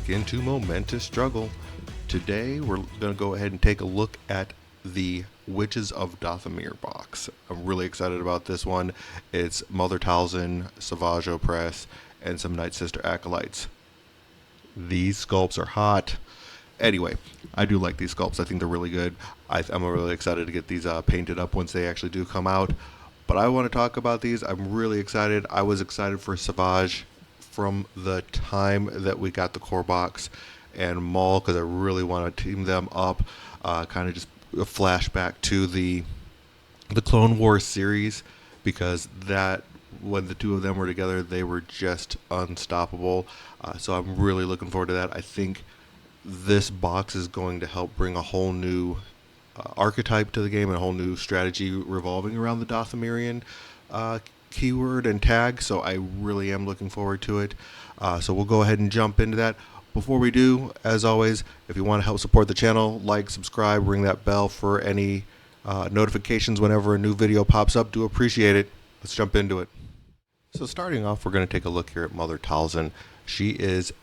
back into Momentous Struggle. Today we're going to go ahead and take a look at the Witches of Dathomir box. I'm really excited about this one. It's Mother Talzin, Savage Oppress, and some Nightsister acolytes. These sculpts are hot. Anyway, I do like these sculpts. I think they're really good. I'm really excited to get these painted up once they actually do come out. But I want to talk about these. I'm really excited. I was excited for Savage from the time that we got the core box, and Maul because I really want to team them up. Kind of just a flashback to the Clone Wars series, because that when the two of them were together, they were just unstoppable. So I'm really looking forward to that. I think this box is going to help bring a whole new archetype to the game and a whole new strategy revolving around the Dathomirian keyword and tag. So I really am looking forward to it. So we'll go ahead and jump into that. Before we do, as always, if you want to help support the channel, like, subscribe, ring that bell for any notifications whenever a new video pops up. Do appreciate it. Let's jump into it. So starting off, we're going to take a look here at Mother Talzin. She is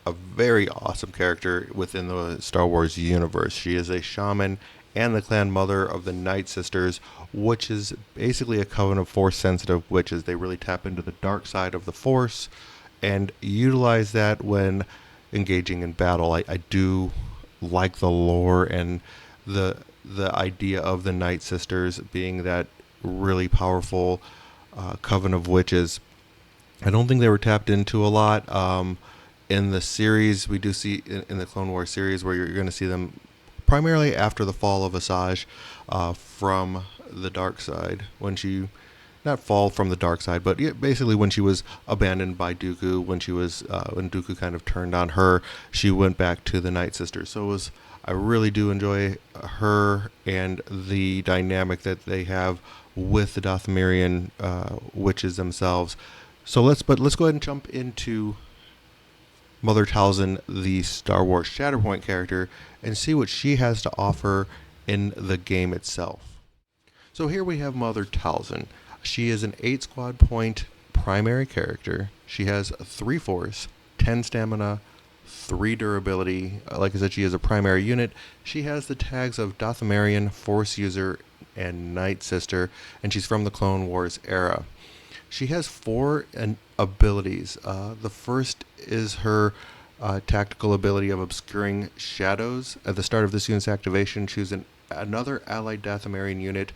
a very awesome character within the Star Wars universe. She is a shaman and the clan mother of the Nightsisters, which is basically a coven of Force-sensitive witches. They really tap into the dark side of the Force and utilize that when engaging in battle. I do like the lore and the idea of the Nightsisters being that really powerful coven of witches. I don't think they were tapped into a lot. In the series, we do see in the Clone Wars series where you're going to see them primarily after the fall of Asajj from the dark side, when she, not fall from the dark side, but basically when she was abandoned by Dooku, when Dooku kind of turned on her, she went back to the Nightsisters. So I really do enjoy her and the dynamic that they have with the Dathomirian witches themselves. So let's go ahead and jump into Mother Talzin, the Star Wars Shatterpoint character, and see what she has to offer in the game itself. So here we have Mother Talzin. She is an 8 squad point primary character. She has 3 force, 10 stamina, 3 durability. Like I said, she is a primary unit. She has the tags of Dathomirian, Force User, and Nightsister, and she's from the Clone Wars era. She has 4 abilities. The first is her tactical ability of obscuring shadows. At the start of this unit's activation, choose another allied Dathomirian unit.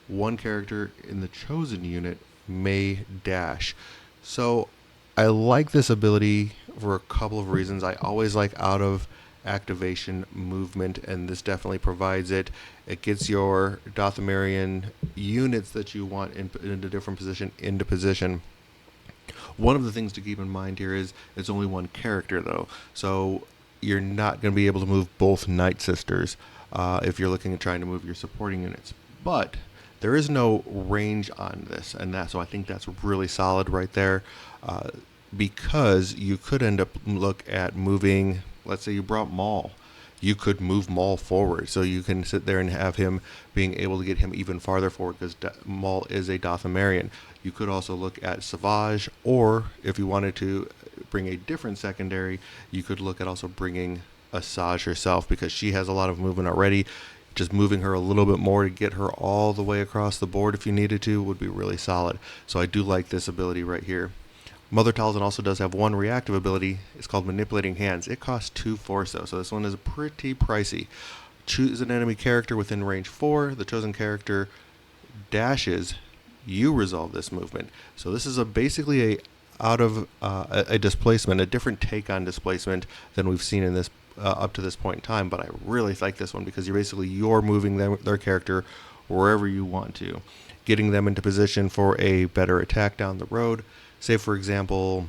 1 character in the chosen unit may dash. So I like this ability for a couple of reasons. I always like out of activation movement, and this definitely provides it. It gets your Dathomirian units that you want in a different position into position. One of the things to keep in mind here is it's only 1 character though, so you're not going to be able to move both Nightsisters if you're looking at trying to move your supporting units. But there is no range on this, so I think that's really solid right there, because you could end up look at moving. Let's say you brought Maul. You could move Maul forward, so you can sit there and have him being able to get him even farther forward, because Maul is a Dathomirian. You could also look at Savage, or if you wanted to bring a different secondary, you could look at also bringing Asajj herself, because she has a lot of movement already. Just moving her a little bit more to get her all the way across the board if you needed to would be really solid. So I do like this ability right here. Mother Talzin also does have 1 reactive ability. It's called Manipulating Hands. It costs 2 force though, so this one is pretty pricey. Choose an enemy character within range 4. The chosen character dashes. You resolve this movement. So this is basically a displacement, a different take on displacement than we've seen in this up to this point in time. But I really like this one because you're moving their character wherever you want to, getting them into position for a better attack down the road. Say, for example,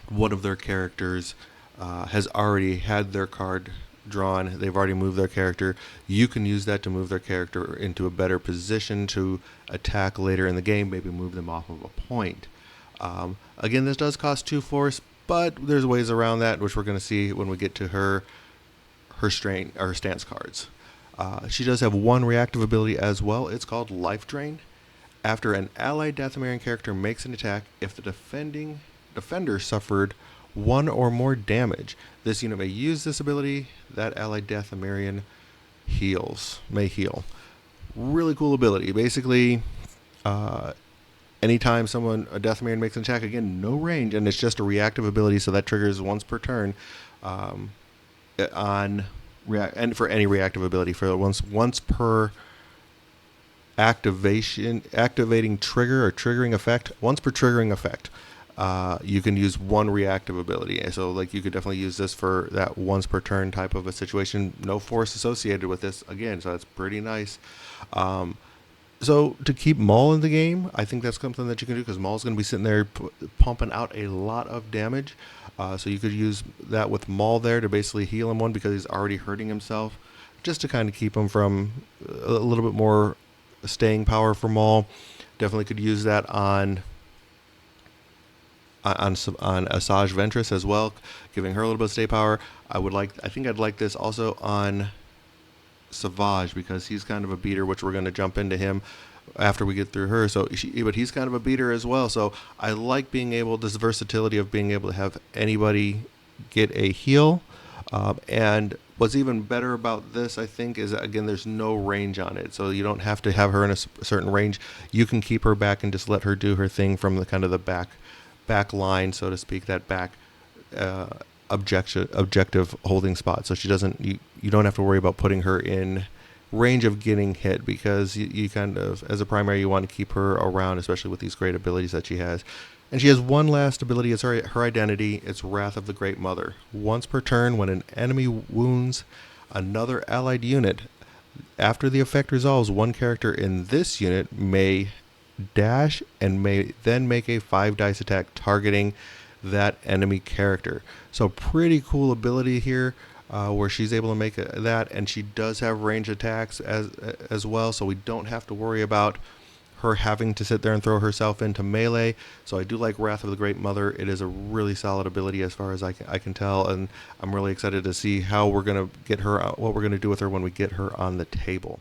one of their characters has already had their card drawn. They've already moved their character. You can use that to move their character into a better position to attack later in the game, maybe move them off of a point. Again, this does cost 2 force, but there's ways around that, which we're going to see when we get to her stance cards. She does have 1 reactive ability as well. It's called Life Drain. After an allied Dathomirian character makes an attack, if the defender suffered 1 or more damage. This unit may use this ability. That allied Dathomirian may heal. Really cool ability. Basically, anytime a Dathomirian makes an attack, again, no range, and it's just a reactive ability, so that triggers once per turn. And for any reactive ability, for once per activating trigger or triggering effect, once per triggering effect, you can use one reactive ability. So like you could definitely use this for that once per turn type of a situation. No force associated with this again, so that's pretty nice. So to keep Maul in the game, I think that's something that you can do, because Maul's going to be sitting there pumping out a lot of damage. So you could use that with Maul there to basically heal him one, because he's already hurting himself, just to kind of keep him from a little bit more staying power for Maul. Definitely could use that on Asajj Ventress as well, giving her a little bit of stay power. I think I'd like this also on Savage, because he's kind of a beater, which we're going to jump into him after we get through her. But he's kind of a beater as well. So I like this versatility of being able to have anybody get a heal. And what's even better about this, I think, is that, again, there's no range on it. So you don't have to have her in a certain range. You can keep her back and just let her do her thing from the kind of the back line, so to speak, that back objective holding spot. So she doesn't, you don't have to worry about putting her in range of getting hit, because you kind of, as a primary, you want to keep her around, especially with these great abilities that she has. And she has one last ability. It's her identity. It's Wrath of the Great Mother. Once per turn, when an enemy wounds another allied unit, after the effect resolves, one character in this unit may dash and may then make a 5-dice attack targeting that enemy character. So pretty cool ability here, where she's able to make that, and she does have range attacks as well, so we don't have to worry about her having to sit there and throw herself into melee. So I do like Wrath of the Great Mother. It is a really solid ability as far as I can tell, and I'm really excited to see how we're going to get her, what we're going to do with her when we get her on the table.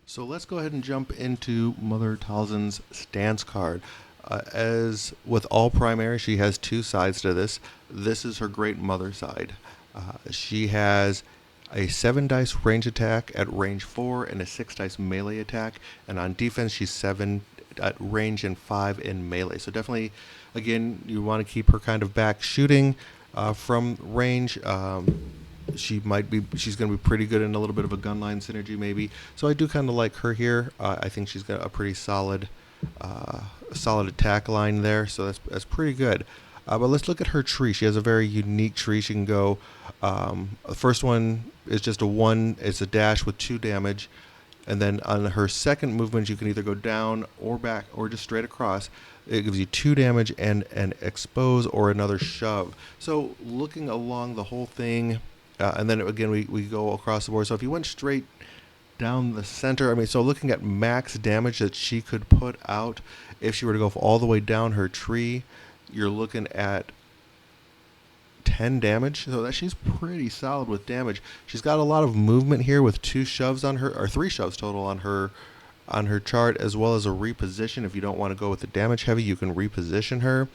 So let's go ahead and jump into Mother Talzin's stance card. As with all primary, she has two sides to this. This is her Great Mother side. She has a 7-dice range attack at range 4 and a 6-dice melee attack. And on defense, she's 7 at range and 5 in melee. So definitely, again, you want to keep her kind of back shooting from range. She's going to be pretty good in a little bit of a gunline synergy maybe. So I do kind of like her here. I think she's got a pretty solid attack line there. So that's pretty good. But let's look at her tree. She has a very unique tree. She can go, the first one is just it's a dash with 2 damage. And then on her second movement, you can either go down or back or just straight across. It gives you 2 damage and an expose or another shove. So looking along the whole thing, and then again, we go across the board. So if you went straight down the center, so looking at max damage that she could put out, if she were to go all the way down her tree, you're looking at 10 damage. So that she's pretty solid with damage. She's got a lot of movement here with 2 shoves on her, or 3 shoves total on her chart, as well as a reposition. If you don't want to go with the damage heavy, you can reposition her.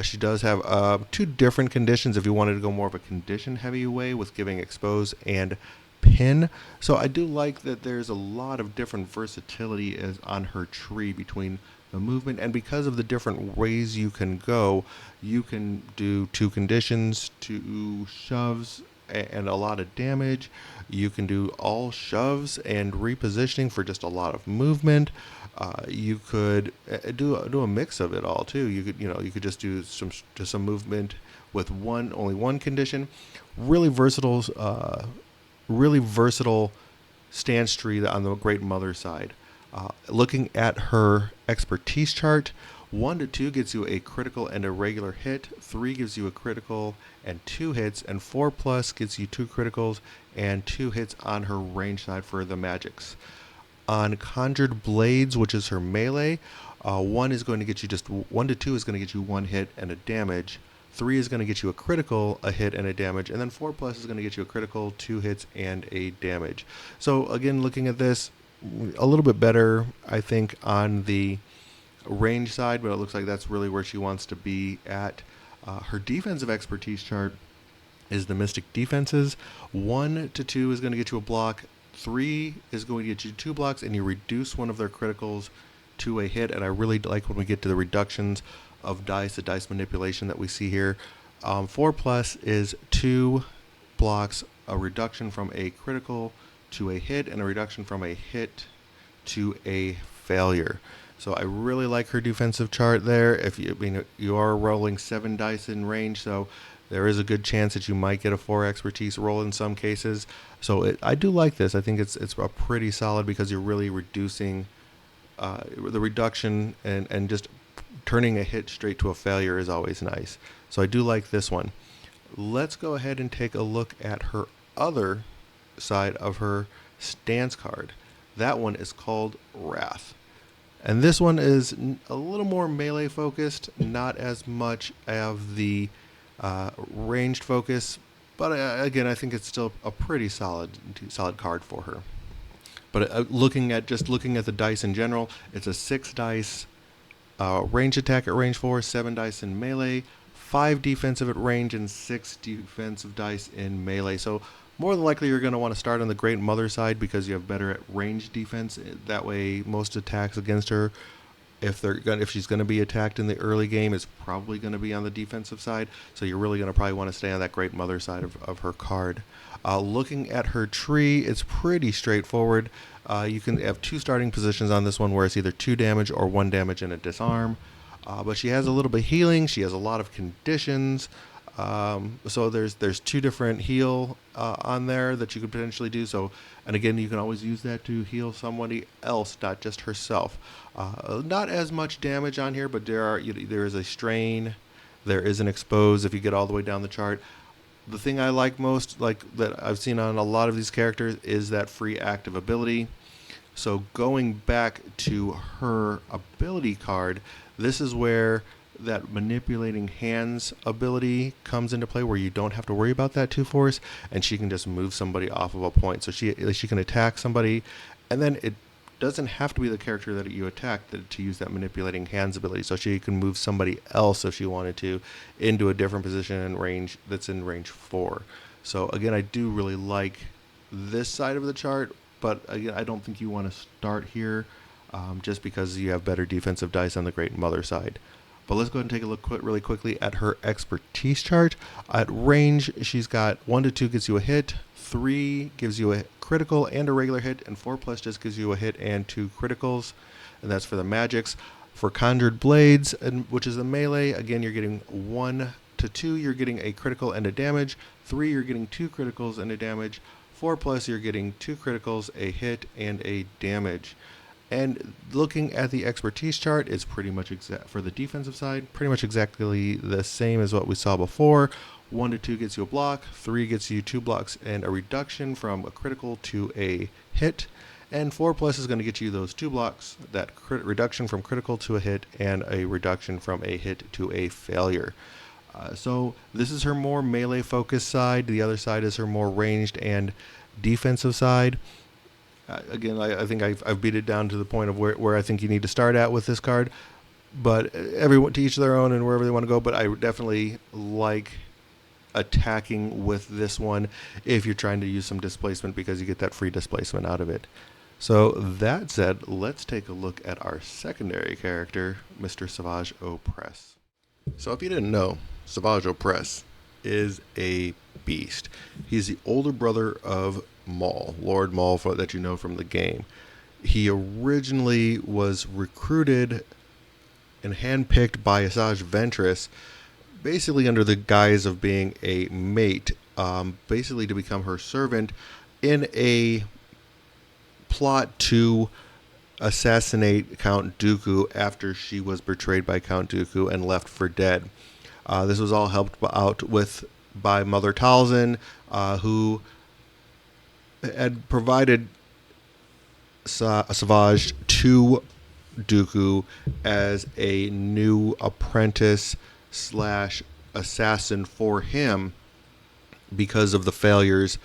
She does have 2 different conditions if you wanted to go more of a condition heavy way, with giving expose and pin. So I do like that there's a lot of different versatility on her tree between the movement, and because of the different ways you can go, you can do 2 conditions, 2 shoves, and a lot of damage. You can do all shoves and repositioning for just a lot of movement. You could do a mix of it all too. You could just do some movement with only one condition. Really versatile stance tree on the Great Mother side. Looking at her expertise chart, 1 to 2 gets you a critical and a regular hit, 3 gives you a critical and 2 hits, and 4 plus gets you 2 criticals and 2 hits on her range side for the magics. On Conjured Blades, which is her melee, 1 is going to get you 1 to 2 is going to get you 1 hit and a damage. 3 is going to get you a critical, a hit, and a damage. And then 4 plus is going to get you a critical, 2 hits, and a damage. So again, looking at this, a little bit better, I think, on the range side, but it looks like that's really where she wants to be at. Her defensive expertise chart is the Mystic Defenses. 1 to 2 is going to get you a block. 3 is going to get you 2 blocks, and you reduce one of their criticals to a hit. And I really like when we get to the reductions of dice, the dice manipulation that we see here. 4 plus is 2 blocks, a reduction from a critical to a hit, and a reduction from a hit to a failure. So I really like her defensive chart there. If you are rolling 7 dice in range, so there is a good chance that you might get a 4 expertise roll in some cases. So I do like this. I think it's a pretty solid because you're really reducing the reduction, and just turning a hit straight to a failure is always nice. So I do like this one. Let's go ahead and take a look at her other side of her stance card. That one is called Wrath. And this one is a little more melee focused, not as much of the ranged focus, but again, I think it's still a pretty solid card for her. But looking at the dice in general, it's a 6 dice range attack at range 4, 7 dice in melee, 5 defensive at range, and 6 defensive dice in melee. So more than likely you're going to want to start on the Great Mother side because you have better at range defense. That way most attacks against her, if she's going to be attacked in the early game, is probably going to be on the defensive side. So you're really going to probably want to stay on that Great Mother side of her card. Looking at her tree, it's pretty straightforward. You can have 2 starting positions on this one where it's either 2 damage or 1 damage and a disarm. But she has a little bit of healing. She has a lot of conditions. So there's 2 different heal on there that you could potentially do. So, and again, you can always use that to heal somebody else, not just herself. Not as much damage on here, but there is a strain, there is an expose if you get all the way down the chart. The thing I like most, like that I've seen on a lot of these characters, is that free active ability. So going back to her ability card, this is where that manipulating hands ability comes into play, where you don't have to worry about that 2 force, and she can just move somebody off of a point. So she can attack somebody, and then it doesn't have to be the character that you attack to use that manipulating hands ability. So she can move somebody else if she wanted to into a different position in range that's in range 4. So again, I do really like this side of the chart, but again, I don't think you want to start here just because you have better defensive dice on the Great Mother side. But let's go ahead and take a look really quickly at her expertise chart. At range, she's got 1 to 2 gets you a hit, 3 gives you a critical and a regular hit, and 4 plus just gives you a hit and 2 criticals, and that's for the magics. For Conjured Blades, which is the melee, again, you're getting 1 to 2, you're getting a critical and a damage. 3, you're getting 2 criticals and a damage. 4 plus, you're getting 2 criticals, a hit, and a damage. And looking at the expertise chart, it's pretty much for the defensive side, pretty much exactly the same as what we saw before. 1 to 2 gets you a block, 3 gets you 2 blocks and a reduction from a critical to a hit, and 4 plus is going to get you those 2 blocks, that reduction from critical to a hit, and a reduction from a hit to a failure. So this is her more melee focused side. The other side is her more ranged and defensive side. Again, I think I've beat it down to the point of where I think you need to start at with this card. But everyone to each their own and wherever they want to go. But I definitely like attacking with this one if you're trying to use some displacement, because you get that free displacement out of it. So that said, let's take a look at our secondary character, Mr. Savage Oppress. So if you didn't know, Savage Oppress is a beast. He's the older brother of Maul, Lord Maul, that you know from the game. He originally was recruited and handpicked by Asajj Ventress, basically under the guise of being a mate, basically to become her servant in a plot to assassinate Count Dooku after she was betrayed by Count Dooku and left for dead. This was all helped out by Mother Talzin, who had provided Savage to Dooku as a new apprentice / assassin for him because of the failures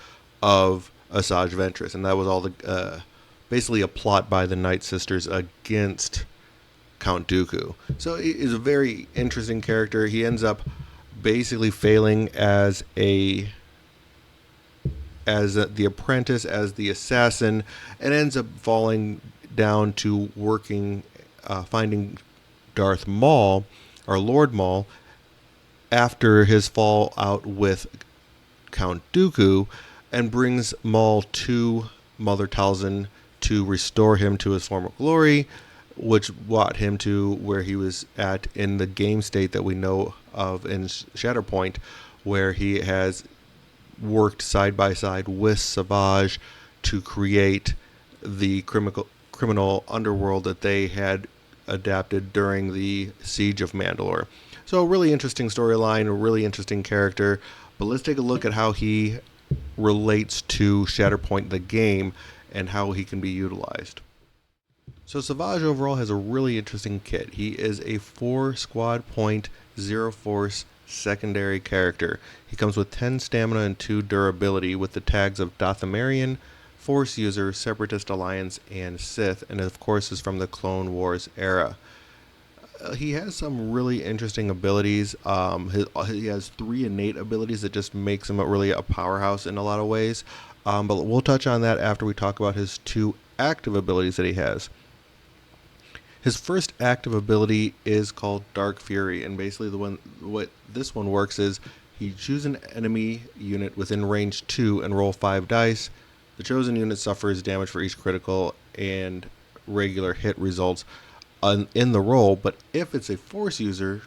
of Asajj Ventress, and that was all basically a plot by the Nightsisters against Count Dooku. So he's a very interesting character. He ends up basically failing as the apprentice, as the assassin, and ends up falling down to working, finding Darth Maul, or Lord Maul, after his fall out with Count Dooku, and brings Maul to Mother Talzin to restore him to his former glory, which brought him to where he was at in the game state that we know of in Shatterpoint, where he has worked side by side with Savage to create the criminal underworld that they had adapted during the Siege of Mandalore. So a really interesting storyline, a really interesting character. But let's take a look at how he relates to Shatterpoint the game and how he can be utilized. So Savage overall has a really interesting kit. He is a 4 squad point, 0 force secondary character. He comes with 10 stamina and 2 durability with the tags of Dathomirian, Force User, Separatist Alliance, and Sith, and of course is from the Clone Wars era. He has some really interesting abilities. He has 3 innate abilities that just makes him really a powerhouse in a lot of ways. But we'll touch on that after we talk about his 2 active abilities that he has. His first active ability is called Dark Fury, and basically what this one works is he chooses an enemy unit within range 2 and roll 5 dice. The chosen unit suffers damage for each critical and regular hit results in the roll, but if it's a Force user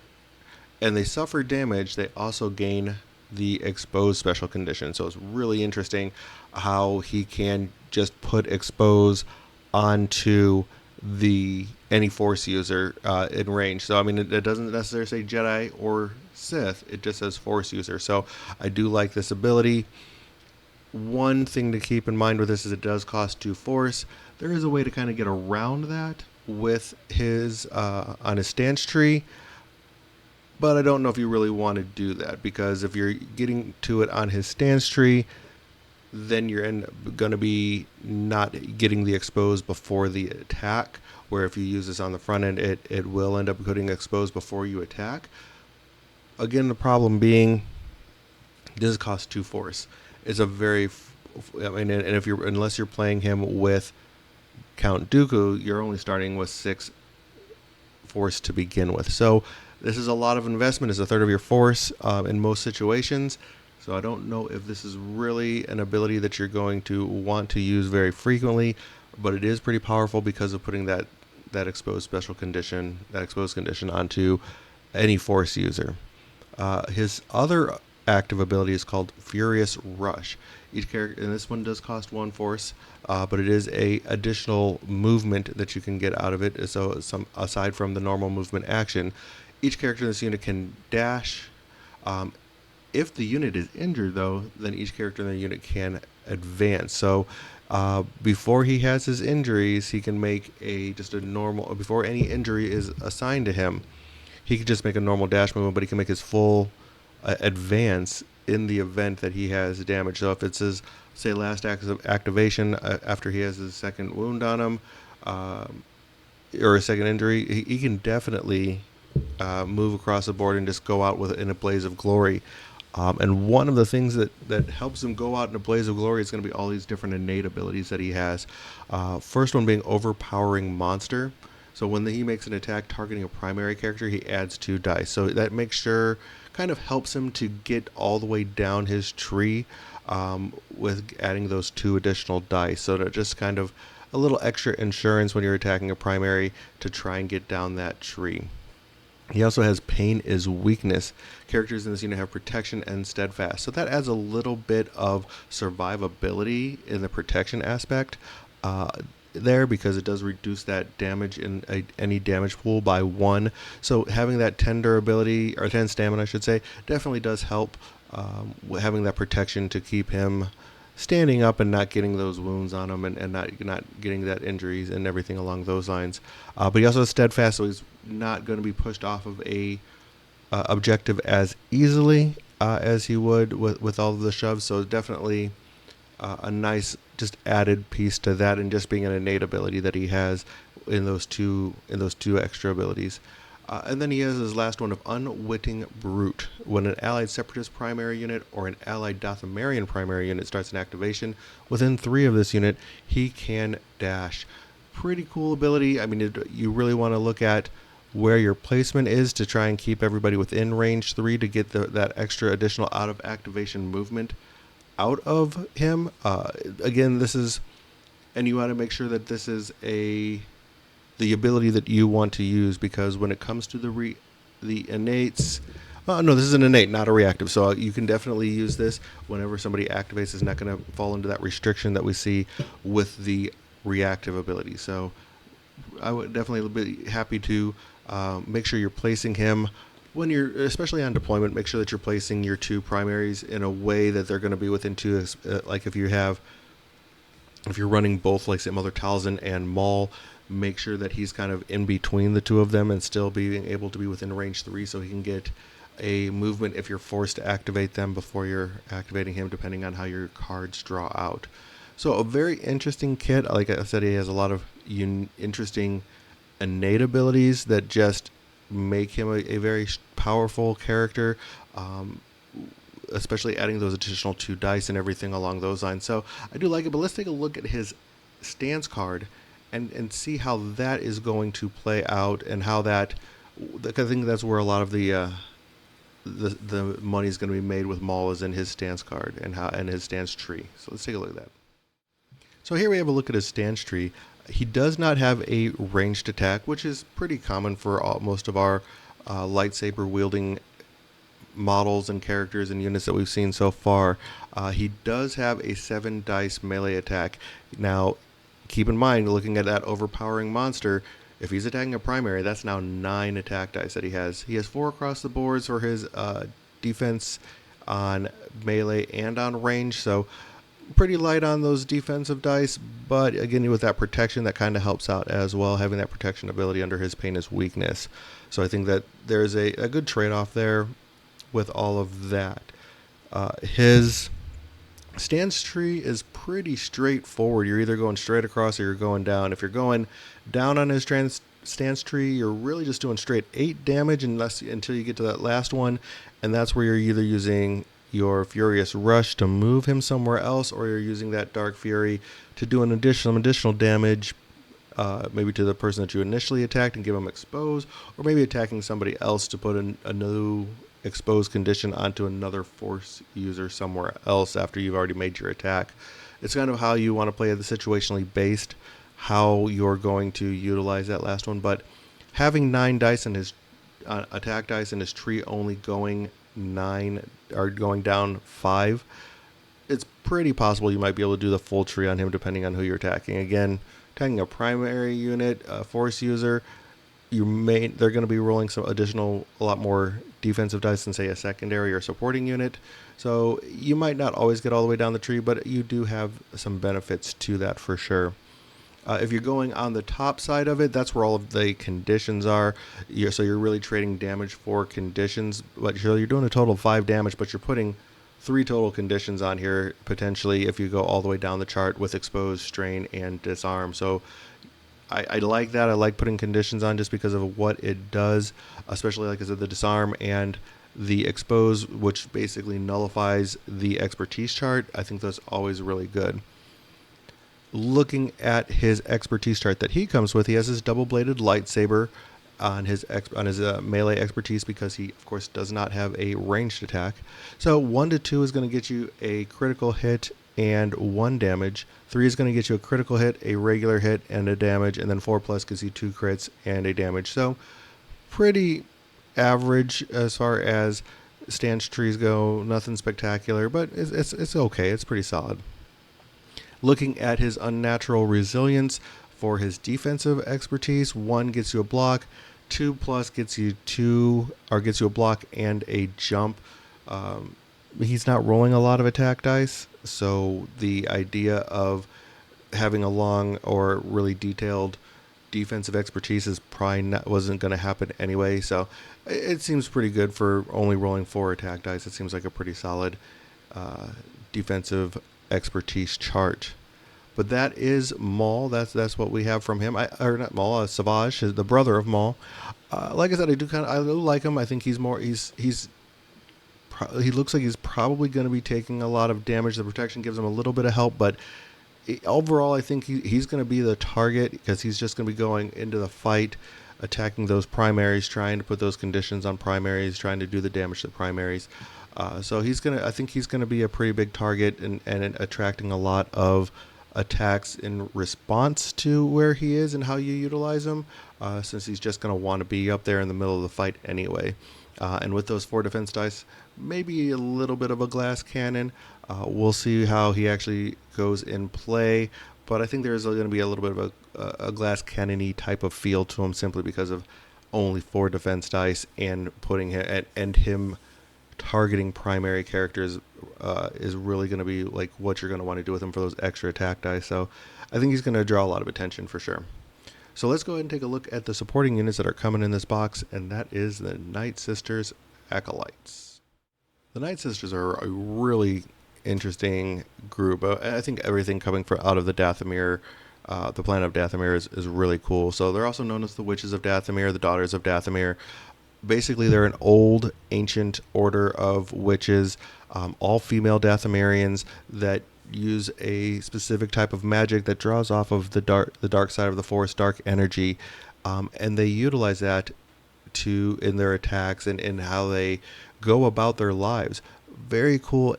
and they suffer damage, they also gain the Expose special condition. So it's really interesting how he can just put Expose onto any Force user in range. So I mean, it doesn't necessarily say Jedi or Sith, it just says Force user. So I do like this ability. One thing to keep in mind with this is it does cost 2 force. There is a way to kind of get around that with his on his stance tree, but I don't know if you really want to do that, because if you're getting to it on his stance tree, then you're going to be not getting the Expose before the attack, where if you use this on the front end, it will end up putting Expose before you attack. Again, the problem being this costs 2 force. It's a very, and if unless you're playing him with Count Dooku, you're only starting with 6 force to begin with. So this is a lot of investment. It's a third of your force in most situations. So I don't know if this is really an ability that you're going to want to use very frequently, but it is pretty powerful because of putting that exposed special condition, that exposed condition onto any force user. His other active ability is called Furious Rush. Each character, and this one does cost 1 force, but it is a additional movement that you can get out of it. So aside from the normal movement action, each character in this unit can dash. If the unit is injured, though, then each character in the unit can advance. So before he has his injuries, he can make just a normal, before any injury is assigned to him, he can just make a normal dash movement, but he can make his full advance in the event that he has damage. So if it's his, say, last activation after he has his second wound on him, or a second injury, he can definitely move across the board and just go out in a blaze of glory. And one of the things that helps him go out in a blaze of glory is going to be all these different innate abilities that he has. First one being Overpowering Monster. So when he makes an attack targeting a primary character, he adds 2 dice. So that makes sure, kind of helps him to get all the way down his tree with adding those 2 additional dice. So that just kind of a little extra insurance when you're attacking a primary to try and get down that tree. He also has Pain is Weakness. Characters in this unit have Protection and Steadfast. So that adds a little bit of survivability in the protection aspect there, because it does reduce that damage in any damage pool by 1. So having that 10 durability, or 10 stamina I should say, definitely does help having that protection to keep him standing up and not getting those wounds on him, and not getting that injuries and everything along those lines. But he also has Steadfast, so he's not going to be pushed off of a objective as easily as he would with all of the shoves. So definitely a nice just added piece to that, and just being an innate ability that he has in those two extra abilities. And then he has his last one of Unwitting Brute. When an allied Separatist primary unit or an allied Dathomirian primary unit starts an activation, within 3 of this unit, he can dash. Pretty cool ability. I mean, you really want to look at where your placement is to try and keep everybody within range 3 to get that extra additional out of activation movement out of him. Again, this is, and you want to make sure that this is the ability that you want to use, because when it comes to the innates, no, this is an innate, not a reactive. So you can definitely use this whenever somebody activates. It's not going to fall into that restriction that we see with the reactive ability. So I would definitely be happy to make sure you're placing him when you're, especially on deployment. Make sure that you're placing your 2 primaries in a way that they're going to be within 2. Like if you're running both, like say Mother Talzin and Maul, make sure that he's kind of in between the 2 of them and still being able to be within range 3, so he can get a movement if you're forced to activate them before you're activating him, depending on how your cards draw out. So a very interesting kit. Like I said, he has a lot of interesting innate abilities that just make him a very powerful character, especially adding those additional 2 dice and everything along those lines. So I do like it, but let's take a look at his stance card and see how that is going to play out, and how that, I think that's where a lot of the money is going to be made with Maul, is in his stance card and his stance tree. So let's take a look at that. So here we have a look at his stance tree. He does not have a ranged attack, which is pretty common for most of our lightsaber wielding models and characters and units that we've seen so far. He does have a 7 dice melee attack. Now, keep in mind, looking at that overpowering monster, if he's attacking a primary, that's now 9 attack dice that he has. He has 4 across the boards for his defense on melee and on range, so pretty light on those defensive dice, but again, with that protection, that kind of helps out as well, having that protection ability under his pain is weakness. So I think that there's a good trade-off there with all of that. His stance tree is pretty straightforward. You're either going straight across or you're going down. If you're going down on his stance tree, you're really just doing straight 8 damage until you get to that last one, and that's where you're either using your Furious Rush to move him somewhere else, or you're using that Dark Fury to do an additional damage, maybe to the person that you initially attacked and give him expose, or maybe attacking somebody else to put a new exposed condition onto another force user somewhere else after you've already made your attack. It's kind of how you want to play the situationally based, how you're going to utilize that last one. But having 9 dice in his attack dice in his tree, only going 9 or going down 5, it's pretty possible you might be able to do the full tree on him depending on who you're attacking. Again, attacking a primary unit, a force user, they're going to be rolling a lot more defensive dice than say a secondary or supporting unit. So you might not always get all the way down the tree, but you do have some benefits to that for sure. If you're going on the top side of it, that's where all of the conditions are. So you're really trading damage for conditions. But you're doing a total of 5 damage, but you're putting 3 total conditions on here, potentially, if you go all the way down the chart with expose, strain, and disarm. So I like that. I like putting conditions on just because of what it does, especially, like I said, the disarm and the expose, which basically nullifies the expertise chart. I think that's always really good. Looking at his expertise chart that he comes with, he has his double-bladed lightsaber on his melee expertise, because he, of course, does not have a ranged attack. So 1 to 2 is going to get you a critical hit and 1 damage. 3 is going to get you a critical hit, a regular hit, and a damage. And then 4 plus gives you 2 crits and a damage. So pretty average as far as stance trees go. Nothing spectacular, but it's okay. It's pretty solid. Looking at his unnatural resilience for his defensive expertise, 1 gets you a block, 2 plus gets you a block and a jump. He's not rolling a lot of attack dice, so the idea of having a long or really detailed defensive expertise wasn't going to happen anyway. So it seems pretty good for only rolling 4 attack dice. It seems like a pretty solid defensive expertise chart. But that is Maul. That's what we have from him. Not Maul, Savage, the brother of Maul. Like I said, I do like him. I think he looks like he's probably going to be taking a lot of damage. The protection gives him a little bit of help, but overall, I think he's going to be the target because he's just going to be going into the fight, attacking those primaries, trying to put those conditions on primaries, trying to do the damage to the primaries. So he's gonna. I think he's going to be a pretty big target and attracting a lot of attacks in response to where he is and how you utilize him, since he's just going to want to be up there in the middle of the fight anyway. And with those 4 defense dice, maybe a little bit of a glass cannon. We'll see how he actually goes in play, but I think there's going to be a little bit of a glass cannon-y type of feel to him simply because of only 4 defense dice and putting him and him targeting primary characters is really going to be like what you're going to want to do with him for those extra attack dice. So I think he's going to draw a lot of attention for sure. So let's go ahead and take a look at the supporting units that are coming in this box, and that is the Nightsisters Acolytes. The Nightsisters are a really interesting group. I think everything coming out of the Dathomir, the planet of Dathomir, is really cool. So they're also known as the Witches of Dathomir, the Daughters of Dathomir. Basically, they're an old, ancient order of witches, all female Dathomirians that use a specific type of magic that draws off of the dark side of the force, dark energy, and they utilize that in their attacks and in how they go about their lives. Very cool,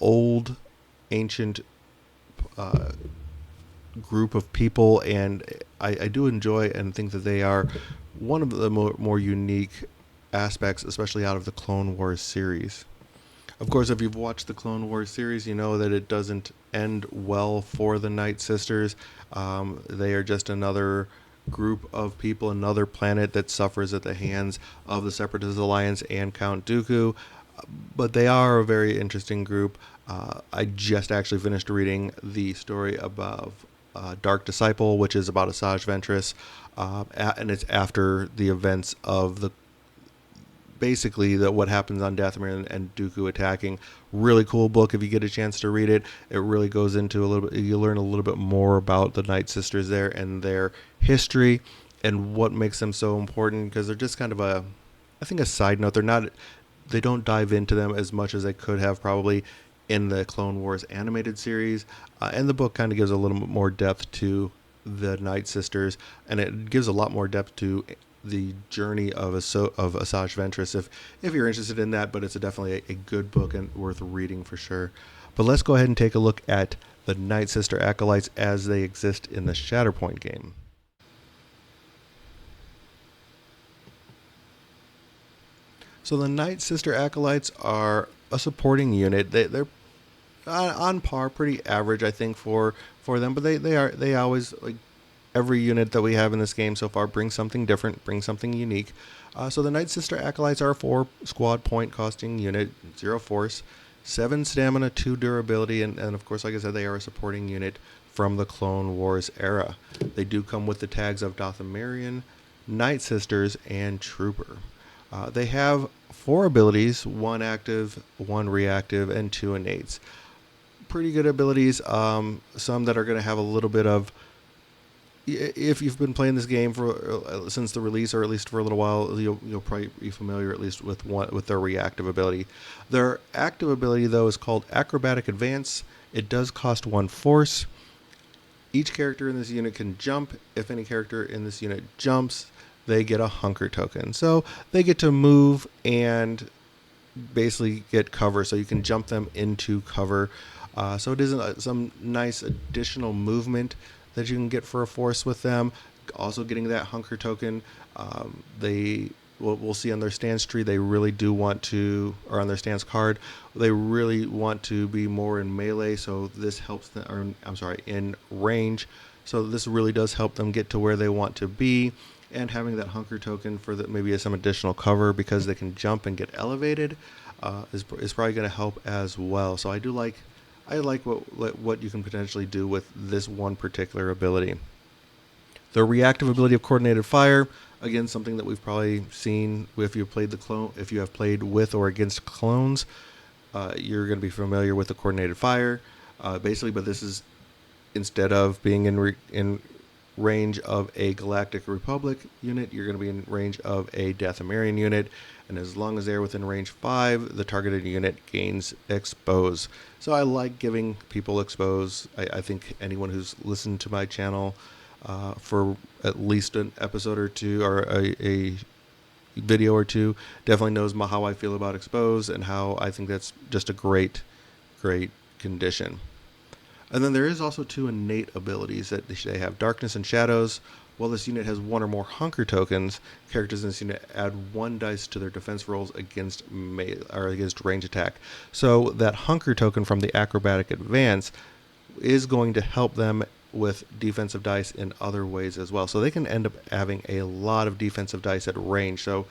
old, ancient group of people, and I do enjoy and think that they are one of the more unique aspects, especially out of the Clone Wars series. Of course, if you've watched the Clone Wars series, you know that it doesn't end well for the Nightsisters. They are just another group of people, another planet that suffers at the hands of the Separatist Alliance and Count Dooku. But they are a very interesting group. I just actually finished reading the story about Dark Disciple, which is about Asajj Ventress, and it's after the events of what happens on Dathomir and Dooku attacking. Really cool book. If you get a chance to read it, it really goes into a little bit. You learn a little bit more about the Nightsisters there and their history and what makes them so important, because they're just kind of a side note. They don't dive into them as much as they could have probably in the Clone Wars animated series, and the book kind of gives a little bit more depth to the Nightsisters, and it gives a lot more depth to the journey of Asajj Ventress if you're interested in that. But it's definitely a good book and worth reading for sure. But let's go ahead and take a look at the Nightsister Acolytes as they exist in the Shatterpoint game. So the Nightsister Acolytes are a supporting unit. They're on par, pretty average, I think, for them. But they always, like every unit that we have in this game so far, brings something different, brings something unique. So the Nightsister Acolytes are a 4 squad point costing unit, 0 force, 7 stamina, 2 durability, and of course, like I said, they are a supporting unit from the Clone Wars era. They do come with the tags of Dathomirian, Nightsisters, and Trooper. They have 4 abilities, 1 active, 1 reactive, and 2 innates. Pretty good abilities. Some that are going to have a little bit of, if you've been playing this game since the release, or at least for a little while, you'll probably be familiar at least with their reactive ability. Their active ability, though, is called Acrobatic Advance. It does cost 1 force. Each character in this unit can jump. If any character in this unit jumps, they get a hunker token. So they get to move and basically get cover, so you can jump them into cover. So it is some nice additional movement that you can get for a force with them. Also getting that hunker token. We'll see on their stance tree, they really do want to, or on their stance card, they really want to be more in melee. So this helps them, in range. So this really does help them get to where they want to be. And having that hunker token for maybe some additional cover because they can jump and get elevated is probably going to help as well. So I like what you can potentially do with this one particular ability. The reactive ability of Coordinated Fire, again, something that we've probably seen if you have played with or against clones. You're going to be familiar with the Coordinated Fire, basically. But this is, instead of being in range of a Galactic Republic unit, you're going to be in range of a Dathomirian unit, and as long as they're within range 5, the targeted unit gains expose. So I like giving people expose. I think anyone who's listened to my channel for at least an episode or two, or a video or two, definitely knows how I feel about expose and how I think that's just a great condition. And then there is also 2 innate abilities that they have: Darkness and Shadows. While this unit has 1 or more hunker tokens, characters in this unit add 1 dice to their defense rolls against against range attack. So that hunker token from the acrobatic advance is going to help them with defensive dice in other ways as well. So they can end up having a lot of defensive dice at range. So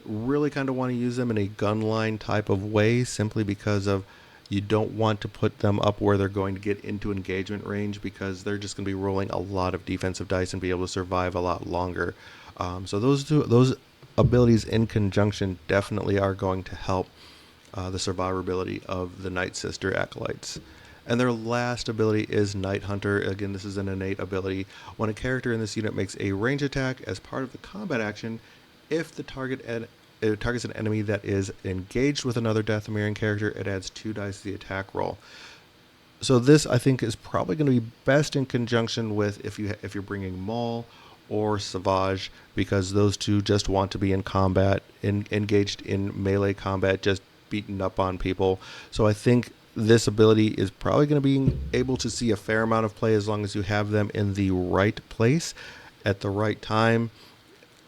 really kind of want to use them in a gunline type of way, simply because of you don't want to put them up where they're going to get into engagement range, because they're just going to be rolling a lot of defensive dice and be able to survive a lot longer. So those abilities in conjunction definitely are going to help the survivability of the Night Sister acolytes. And their last ability is Night Hunter. Again, this is an innate ability. When a character in this unit makes a range attack as part of the combat action, if the it targets an enemy that is engaged with another Dathomirian character, it adds 2 dice to the attack roll. So this, I think, is probably going to be best in conjunction with if you're bringing Maul or Savage, because those 2 just want to be in combat, engaged in melee combat, just beating up on people. So I think this ability is probably going to be able to see a fair amount of play as long as you have them in the right place at the right time.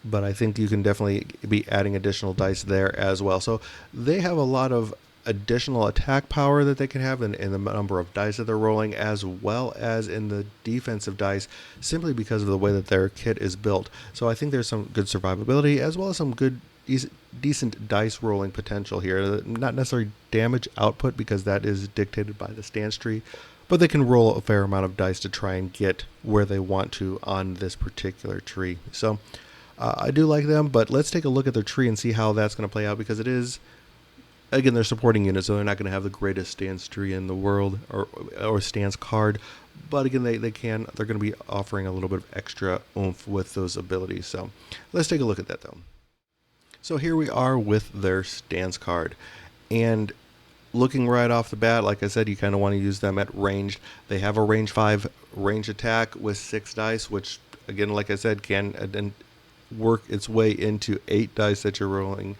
But I think you can definitely be adding additional dice there as well. So they have a lot of additional attack power that they can have in the number of dice that they're rolling, as well as in the defensive dice, simply because of the way that their kit is built. So I think there's some good survivability, as well as some good decent dice rolling potential here. Not necessarily damage output, because that is dictated by the stance tree, but they can roll a fair amount of dice to try and get where they want to on this particular tree. So I do like them, but let's take a look at their tree and see how that's going to play out, because it is, again, they're supporting units, so they're not going to have the greatest stance tree in the world, or stance card. But again, they're going to be offering a little bit of extra oomph with those abilities. So let's take a look at that though. So here we are with their stance card, and looking right off the bat, like I said, you kind of want to use them at ranged. They have a range 5 range attack with 6 dice, which again, like I said, can work its way into 8 dice that you're rolling.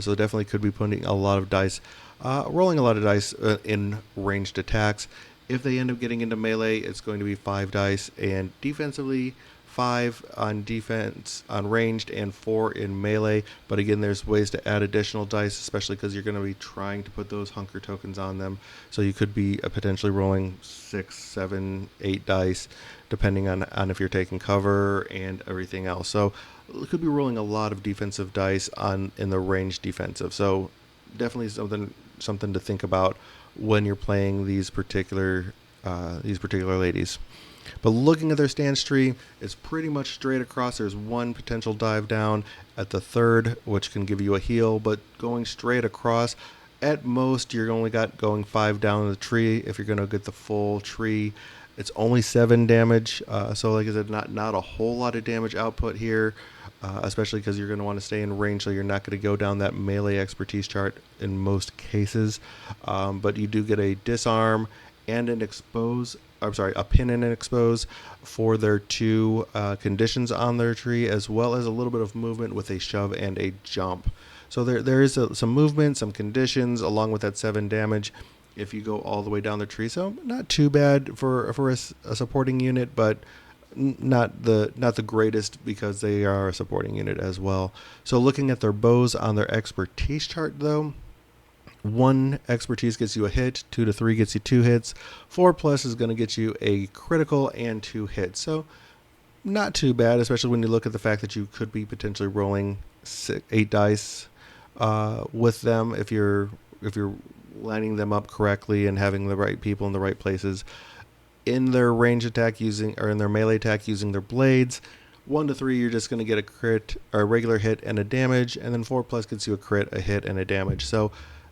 So definitely could be putting a lot of dice, rolling a lot of dice in ranged attacks. If they end up getting into melee, it's going to be 5 dice, and defensively 5 on defense on ranged and 4 in melee. But again, there's ways to add additional dice, especially because you're going to be trying to put those hunker tokens on them. So you could be potentially rolling 6, 7, 8 dice, depending on if you're taking cover and everything else. So you could be rolling a lot of defensive dice in the ranged defensive. So definitely something to think about when you're playing these particular ladies. But looking at their stance tree, it's pretty much straight across. There's 1 potential dive down at the 3rd, which can give you a heal, but going straight across, at most you're only going 5 down the tree. If you're going to get the full tree, it's only 7 damage. So like I said, not a whole lot of damage output here, especially because you're going to want to stay in range, so you're not going to go down that melee expertise chart in most cases. But you do get a disarm and an expose. A pin and an expose for their 2 conditions on their tree, as well as a little bit of movement with a shove and a jump. So there is some movement, some conditions, along with that 7 damage if you go all the way down the tree. So not too bad for a supporting unit, but not the greatest, because they are a supporting unit as well. So looking at their bows on their expertise chart though, 1 expertise gets you a hit, 2 to 3 gets you 2 hits, 4+ is going to get you a critical and 2 hits. So not too bad, especially when you look at the fact that you could be potentially rolling 8 dice with them if you're lining them up correctly and having the right people in the right places. In their range attack in their melee attack using their blades, 1 to 3 you're just going to get a crit or a regular hit and a damage, and then 4+ gets you a crit, a hit, and a damage. So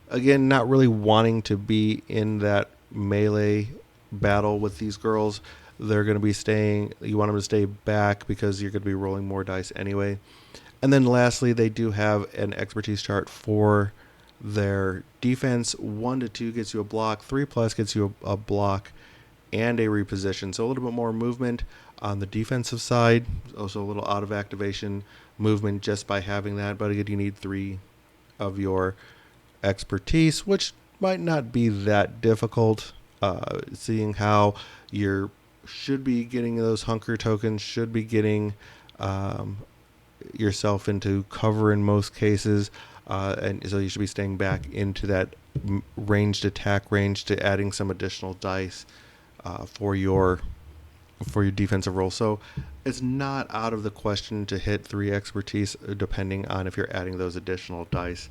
again, not really wanting to be in that melee battle with these girls. they're going to be staying. You want them to stay back because you're going to be rolling more dice anyway. And then lastly, they do have an expertise chart for their defense. 1 to 2 gets you a block. 3+ gets you a block and a reposition. So a little bit more movement on the defensive side. Also a little out of activation movement just by having that. But again, you need 3 of your expertise, which might not be that difficult. Seeing how you should be getting those hunker tokens, should be getting yourself into cover in most cases, and so you should be staying back into that ranged attack range to adding some additional dice for your defensive roll. So it's not out of the question to hit 3 expertise, depending on if you're adding those additional dice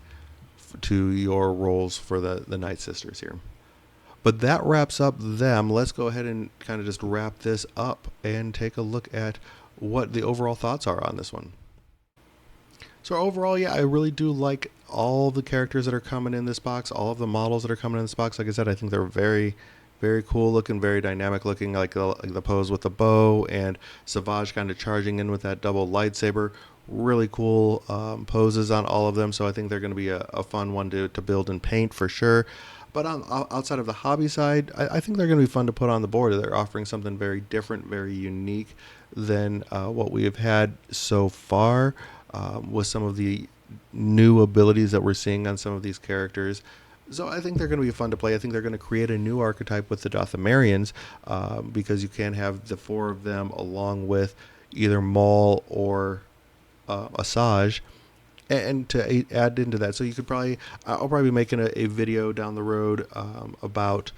to your rolls for the Nightsisters here. But that wraps up them. Let's go ahead and kind of just wrap this up and take a look at what the overall thoughts are on this one. So overall, yeah, I really do like all the characters that are coming in this box, all of the models that are coming in this box. Like I said, I think they're very, very cool looking, very dynamic looking, like the pose with the bow and Savage kind of charging in with that double lightsaber. Really cool poses on all of them. So I think they're going to be a fun one to build and paint for sure. But outside of the hobby side, I think they're going to be fun to put on the board. They're offering something very different, very unique than what we have had so far with some of the new abilities that we're seeing on some of these characters. So I think they're going to be fun to play. I think they're going to create a new archetype with the Dathomirians because you can have the 4 of them along with either Maul or Asajj. And to add into that, so you could I'll probably be making a video down the road about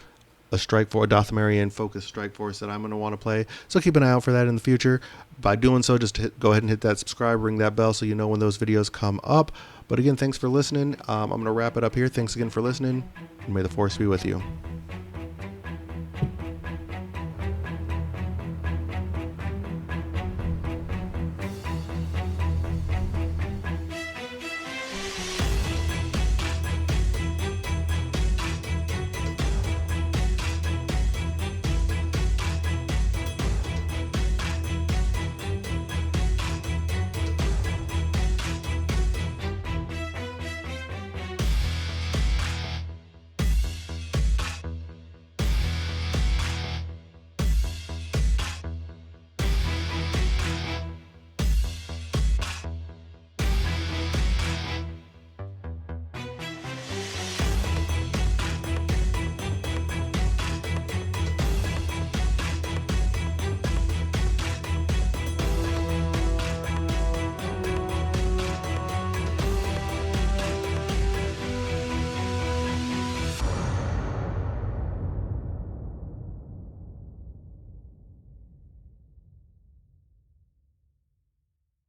a Dathomirian focused strike force that I'm going to want to play. So keep an eye out for that in the future. By doing so, just go ahead and hit that subscribe, ring that bell so you know when those videos come up. But again, thanks for listening. I'm going to wrap it up here. Thanks again for listening, and may the force be with you.